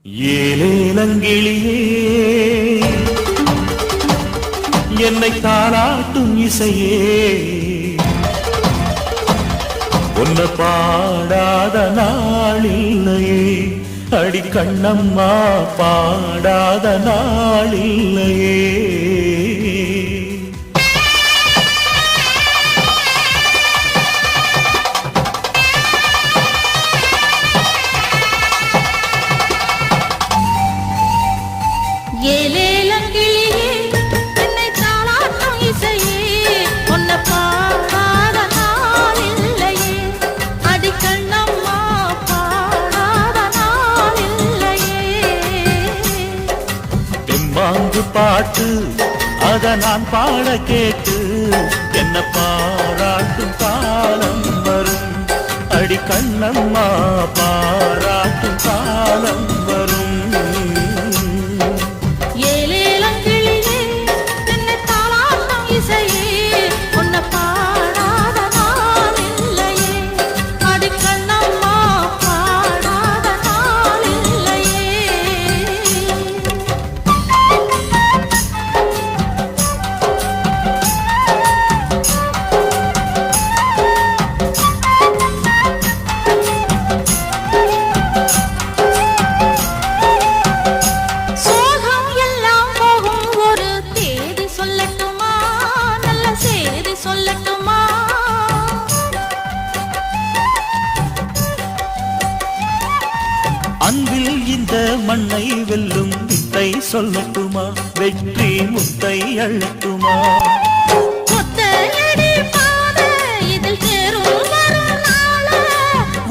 ஏலேலங்கிளியே என்னை தாளாட்டும் இசையே உன்னை பாடாத நாளில்லையே அடி கண்ணம்மா பாடாத நாளில்லையே ஏலேலங்கிளியே என்னை தாளாட்டும் இசையே உன்னை பாடாத நாளில்லையே அடி கண்ணம்மா பாடாத நாளில்லையே தெம்மாங்கு பாட்டு அத நான் பாட கேட்டு என்ன பாராட்டும் காலம் வரும் அடி கண்ணம்மா பாராட்டும் காலம் வரும் சொல்லட்டுமா அன்பில் இந்த மண்ணை வெல்லும் வித்தை சொல்லட்டுமா வெற்றி முத்தை அள்ளட்டுமா ஒத்தையடி பாதை இதில் தேரும் வரும் நாள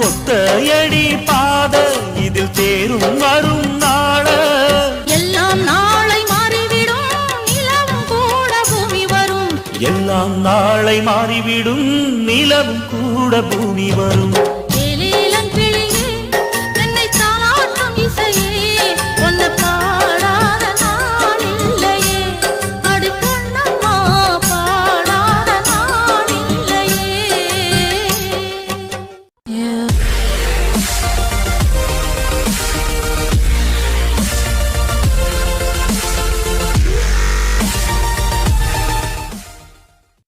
ஒத்தையடி பாதை இதில் தேரும் வரும் நாள எல்லாம் நாளை மாறிவிடும் நிலவும் கூட பூமி வரும் எல்லாம் நாளை மாறிவிடும் நிலவும் கூட பூமி வரும்